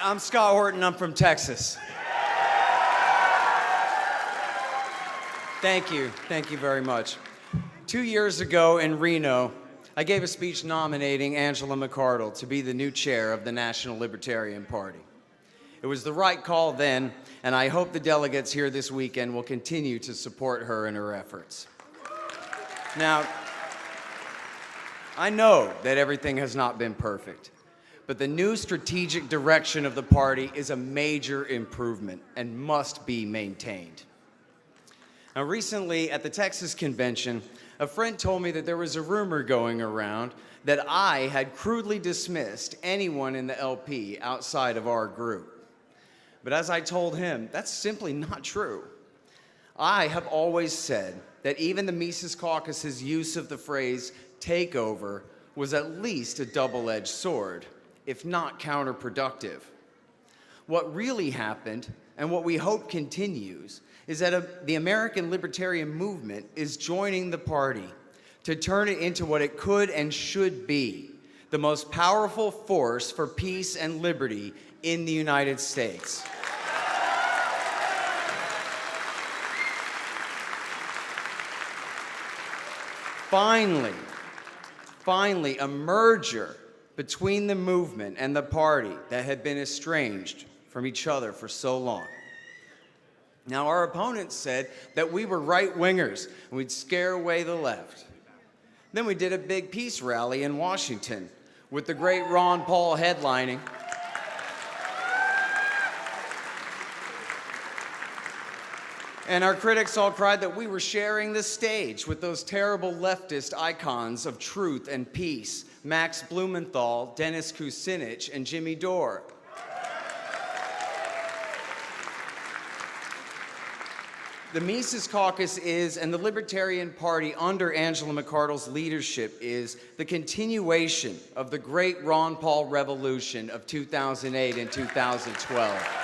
Hi, I'm Scott Horton. I'm from Texas. Thank you. Thank you very much. 2 years ago in Reno, I gave a speech nominating Angela McArdle to be the new chair of the National Libertarian Party. It was the right call then, and I hope the delegates here this weekend will continue to support her in her efforts. Now, I know that everything has not been perfect, but the new strategic direction of the party is a major improvement and must be maintained. Now, recently at the Texas convention, a friend told me that there was a rumor going around that I had crudely dismissed anyone in the LP outside of our group. But as I told him, that's simply not true. I have always said that even the Mises Caucus's use of the phrase takeover was at least a double-edged sword, if not counterproductive. What really happened, and what we hope continues, is that the American libertarian movement is joining the party to turn it into what it could and should be, the most powerful force for peace and liberty in the United States. Finally, a merger between the movement and the party that had been estranged from each other for so long. Now, our opponents said that we were right-wingers and we'd scare away the left. Then we did a big peace rally in Washington with the great Ron Paul headlining. And our critics all cried that we were sharing the stage with those terrible leftist icons of truth and peace, Max Blumenthal, Dennis Kucinich, and Jimmy Dore. The Mises Caucus is, and the Libertarian Party under Angela McArdle's leadership is, the continuation of the great Ron Paul revolution of 2008 and 2012.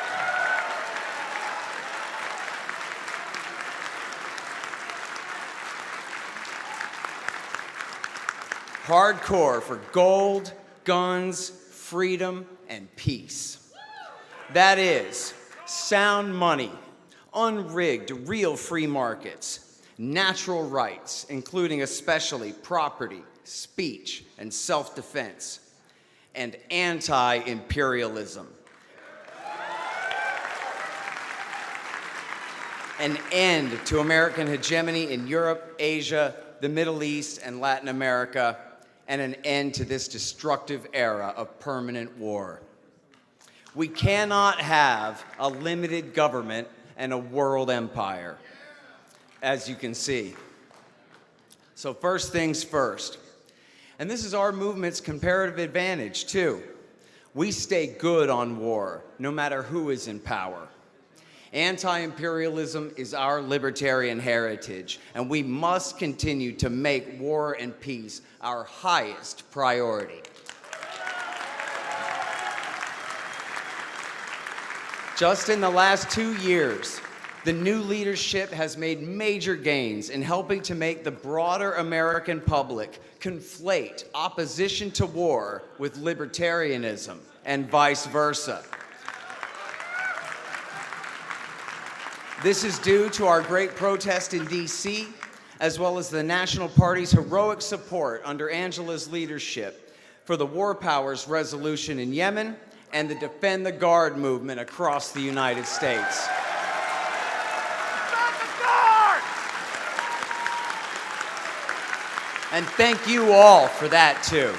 Hardcore for gold, guns, freedom, and peace. That is sound money, unrigged, real free markets, natural rights, including especially property, speech, and self-defense, and anti-imperialism. An end to American hegemony in Europe, Asia, the Middle East, and Latin America, and an end to this destructive era of permanent war. We cannot have a limited government and a world empire, as you can see. So first things first. And this is our movement's comparative advantage, too. We stay good on war, no matter who is in power. Anti-imperialism is our libertarian heritage, and we must continue to make war and peace our highest priority. Just in the last 2 years, the new leadership has made major gains in helping to make the broader American public conflate opposition to war with libertarianism and vice versa. This is due to our great protest in D.C., as well as the National Party's heroic support under Angela's leadership for the War Powers Resolution in Yemen and the Defend the Guard movement across the United States. Defend the Guard! And thank you all for that, too.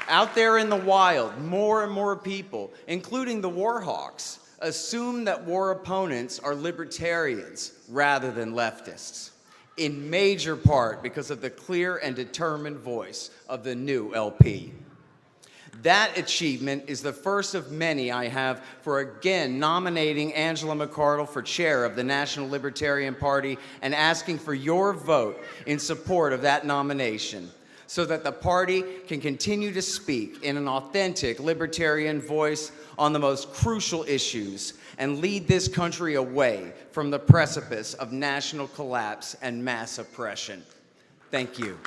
Out there in the wild, more and more people, including the war hawks, assume that war opponents are libertarians rather than leftists, in major part because of the clear and determined voice of the new LP. That achievement is the first of many I have for again nominating Angela McArdle for chair of the National Libertarian Party and asking for your vote in support of that nomination, so that the party can continue to speak in an authentic libertarian voice on the most crucial issues and lead this country away from the precipice of national collapse and mass oppression. Thank you.